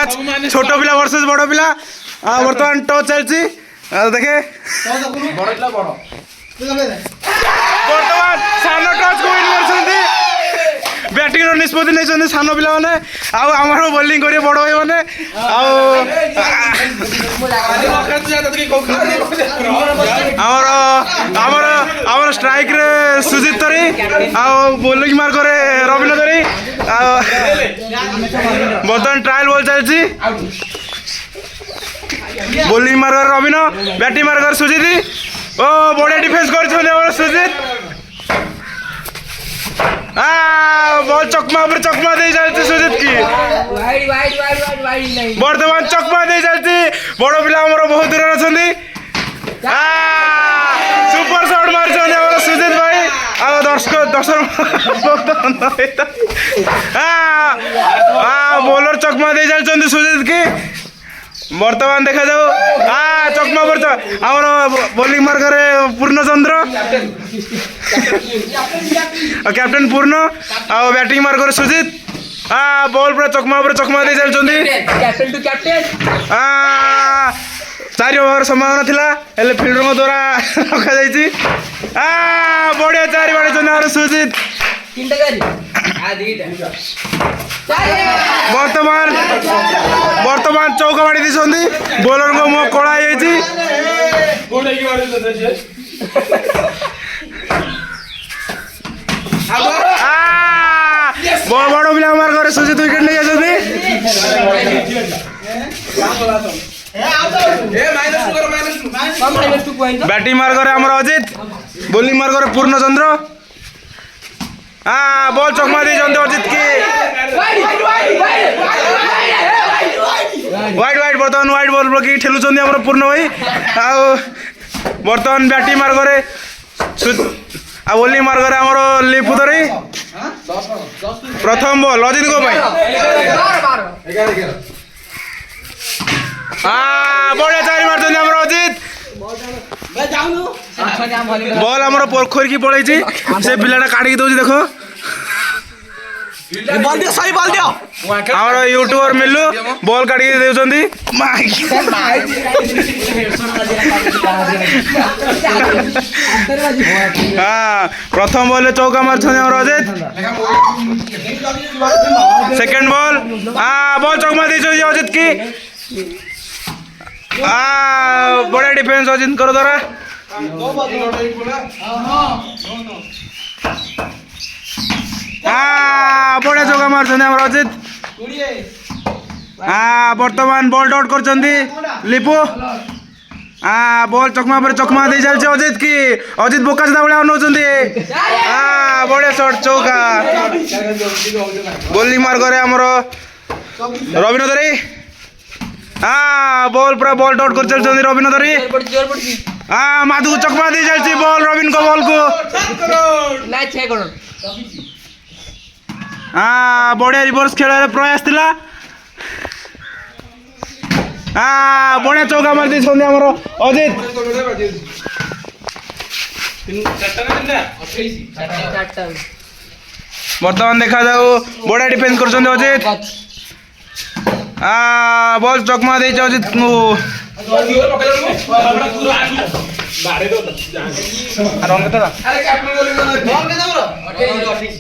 match छोट पिला versus बड़ पिला बर्तमान टच चलती देखे बर्तमान सान टच को विन कर बैटिंग निष्पत्ति नहीं सान पिला मैंने आमर बोलिंग करेंगे बड़ भाई मैंने आमर स्ट्राइक रे सुजित तरी बोलिंग मार्क रवीन्द्र तरी बर्तमान ट्रायल बॉल चलती bowling mark Ravindra batting mark Sujit ओ बढ़िया डिफेन्स कर सुजित बॉल चकमा दे चलती सुजित की बर्तमान चकमा दे चलती बड़ पिला बहुत दूर अच्छा सुपर शॉट मार सुजित भाई दर्शक बॉलर चकमा दे चलते सुजित की बर्तमान देखा जाऊ चकमा पर आमर बोलिंग मार्कर पूर्णचंद्र कैप्टेन पूर्ण बैटिंग मार्कर सुजित बॉल पूरा चकमा दे चलते 4 ओवर संभावना थिला हेले फील्डर द्वारा रखा जाइए बढ़िया 4 बाड़ी सुजित बर्तमान चौका बाड़ी दी बोलर को मुह कला बड़ पिला मार्ग सुजित विकेट नहीं जाती बैटिंग मार्ग आमर अजित बोलिंग मार्ग पूर्णचंद्र बॉल चकमा दे अजित की वाइड बर्तमान वाइड बॉल पकड़ ठेलुंट आम पूर्ण भाई बर्तमान बैटिंग मार्ग बोलिंग मार्ग आमर लिपु तरी प्रथम बॉल अजित को बढ़िया 4 मारते आमर अजित बॉल आमर पोखरी की पड़े से पिलाटा काटिकी दौर देख आमर यूट्यूबर मिलू बॉल काटिकी दे प्रथम बॉल चौका मार अजित सेकेंड बॉल बॉल चौका दे अजित की बढ़िया डिफेन्स अजित कर द्वारा बढ़िया चौका मार अजित बर्तमान बॉल डॉट कर लिपु बॉल चकमा दे चलते अजित की अजित बोका चदा भाई नौ बढ़िया शॉट चौका बोलिंग मार्ग आमर रवीन्द्र तरी बॉल पूरा बॉल डॉट कर चलते रवीन्द्र तरी माधु चकमा दे चलती बॉल रवीन को बॉल को बढ़िया रिवर्स खेल प्रयास थिला बढ़िया चौका मार दी आमर अजित बर्तमान देखा जाऊ बढ़िया डिफेन्स कर अजित बॉल चकमा दे अजित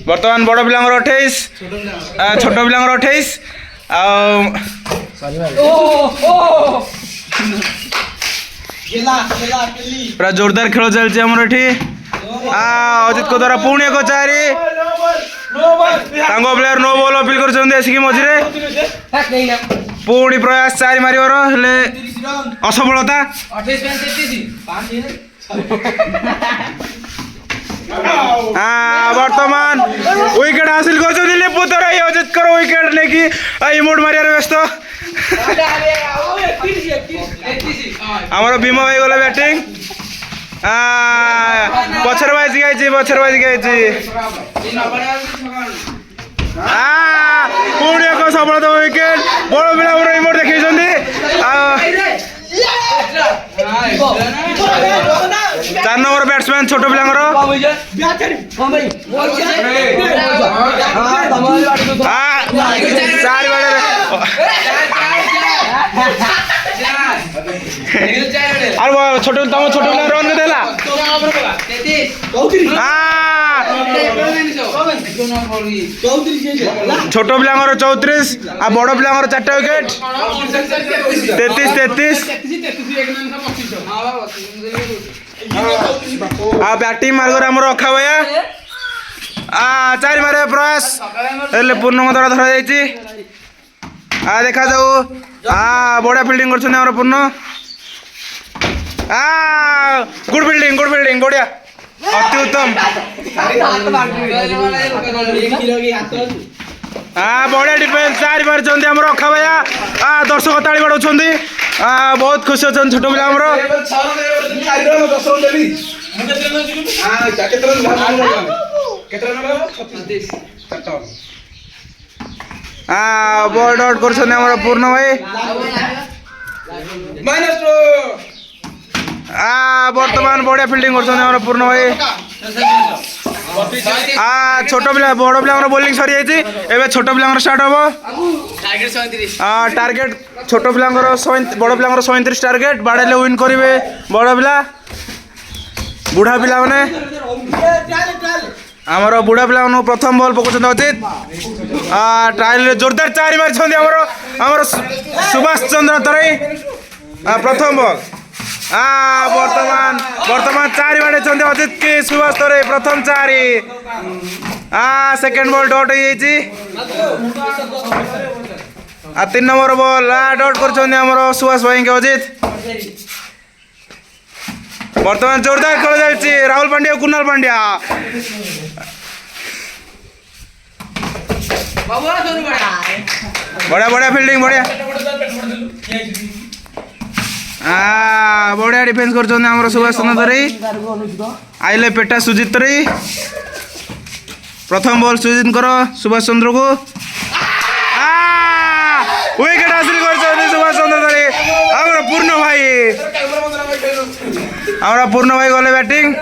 बर्तमान बड़ पिला 28 छोट पिला 28 पूरा जोरदार खेल चलती आमर ये अजित को द्वारा पुणी एक 4 प्लेयर नो बॉल अपील कर मझे पुणी प्रयास 4 मारिबार हेले असफलता वर्तमान विकेट हासिल कर लिपुतर अजित कर विकेट लेकिन इमोट मारियार व्यस्त आमर भीम भाई गला बैटिंग पछर बाजी गई पुणी एक सफलता विकेट बड़ पिला इमोट देखी 4 नंबर बैट्समैन छोट पिला चार और छोटे तुम छोटे पिला रन के देला छोट पिला 34 आ बड़ पिला 4टा विकेट 33 आ बैटिंग मार्गर आमर अखा भैया 4 मारे प्रयास पूर्ण द्वारा धरा जाइए देखा जाऊ बढ़िया फिल्डिंग कर पूर्ण गुड फिल्डिंग बढ़िया अति उत्तम बढ़िया डिफेंस 4 मारी आम अखा भैया दर्शक ताली बाड़ौ बहुत खुशी अच्छा छोट पिला बॉल आउट कर पूर्ण भाई बर्तमान बढ़िया फिल्डिंग कर पूर्ण भाई छोट पिला बड़ पिला बोलिंग सरी जाइए छोट पिला स्टार्ट हम टार्गेट छोट पिला बड़ पिला 37 टार्गेट बाड़े विन करेंगे बड़ पिला बुढ़ा पिला आमर बुढ़ा पिला प्रथम बॉल पकाउछन अजित ट्रायल जोरदार 4 मारी सुभाष चंद्र तराई प्रथम बॉल वर्तमान 4 मारी अजित की सुभाष तराई प्रथम 4 सेकेंड बॉल डॉट हो 3 नंबर बॉल डॉट कर सुभाष भाई के अजित वर्तमान जोरदार खेल चलती राहुल पांड्या कुणाल पांड्या बढ़िया फील्डिंग बढ़िया बढ़िया डिफेंस कर सुभाष चंद्र तराई आइले पेटा सुजित तराई प्रथम बॉल सुजित कर सुभाष चंद्र को विकेट हासिल कर सुभाष चंद्र तराई पूर्ण भाई गले बैटिंग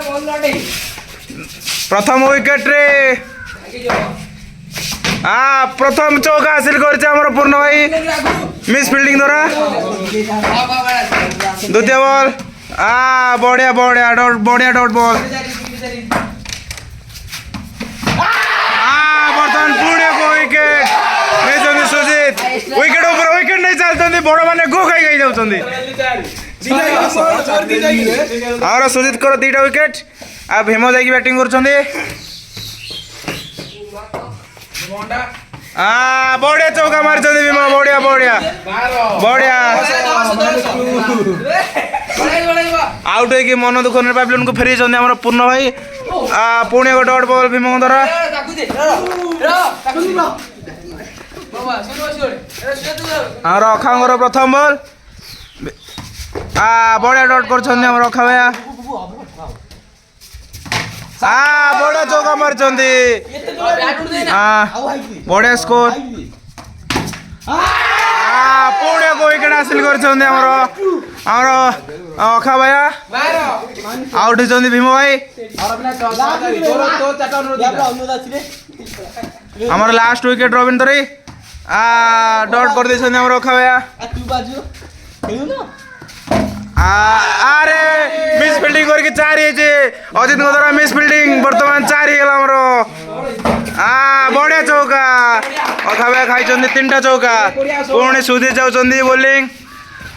प्रथम विकेट रे प्रथम चौका हासिल कर पूर्ण भाई मिस फील्डिंग द्वारा द्वितीय बॉल बढ़िया डॉट बॉल बर्तमान पुणे को विकेट नहीं सुजित विकेट ऊपर विकेट नहीं चलते बड़ मैंने गो खाई जाऊँ और सुजित कर 2टा विकेट भीम जाकि बैटिंग कर बढ़िया चौका मारी भीम बढ़िया आउट हो मन दुख पाइपलाइन को फेरी पूर्ण भाई Pune co dot ball Bhim द्वारा और अखांगर प्रथम बॉल बढ़िया डॉट कर अखा भैया बढ़िया चौका मारी बढ़िया स्कोर पुणे को विकेट हासिल कर अखा भैया आउट होती भीम भाई आमर लास्ट विकेट रविन तराई डॉट कर अखा भैया अरे मिस फील्डिंग करके 4 अजित द्वारा मिस फील्डिंग वर्तमान 4 बढ़िया चौका अखा भैया खाई 3टा चौका पुणे सुजित जाऊँगी बोलिंग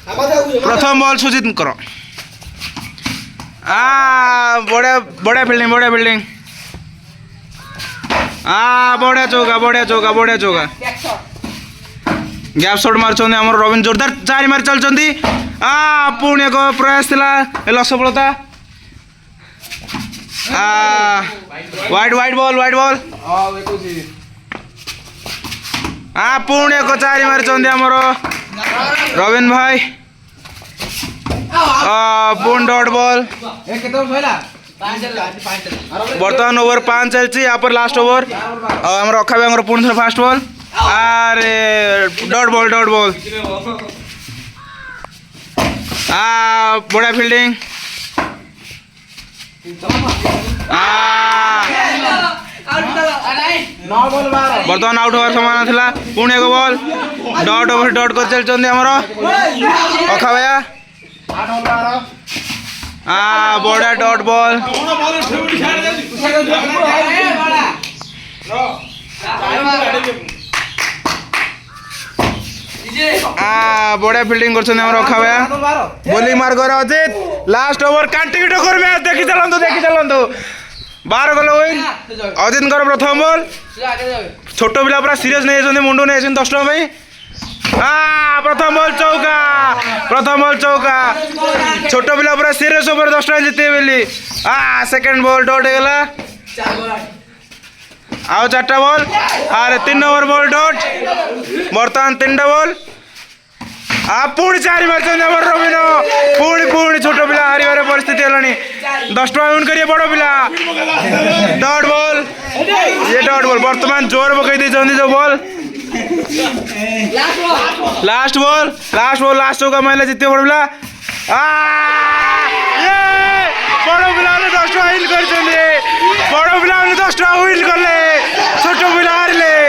प्रथम बॉल सुजित कर बढ़िया फील्डिंग बढ़िया चौका गैप शॉट मार रविन जोरदार 4 मारी चलती पुणे को प्रयास थिला सफलता वाइड बॉल पुणे को 4 मारी रविन भाई पुणे डॉट बॉल बर्तमान ओवर 5 चलती यहाँ पर लास्ट ओवर आम अखा भाई पुणे फास्ट बॉल अरे डॉट बॉल बढ़िया फील्डिंग बर्तमान आउट होवार समान था पुणी एक बॉल डट ओवर डट कर चलते अखा भैया बड़ा डट बॉल बड़ा फील्डिंग कर अखा भैया बोलिंग मार कर अजित लास्ट ओवर कांटी ठोकर मैच देखी चलतु 12 गल विन अजित प्रथम बॉल छोट पिला पूरा सीरीयस नहीं मुंडू नहीं 10 टका प्रथम बॉल चौका छोट पिला पूरा सीरीयस ओवर 10 टका जीते बोली सेकंड बॉल डॉट होगला आउ 4टा बॉल अरे 3 ओवर बॉल डॉट बर्तमान 3टा बॉल पुणी 4 मार्च रवीन पुणी छोट पिला हार परिस्थिति है 10 टका विन करिए बड़ पिला डॉट बॉल ये डॉट बॉल बर्तमान जोर पकई जो बॉल लास्ट बॉल लास्ट चौका महिला जीते बड़ पिला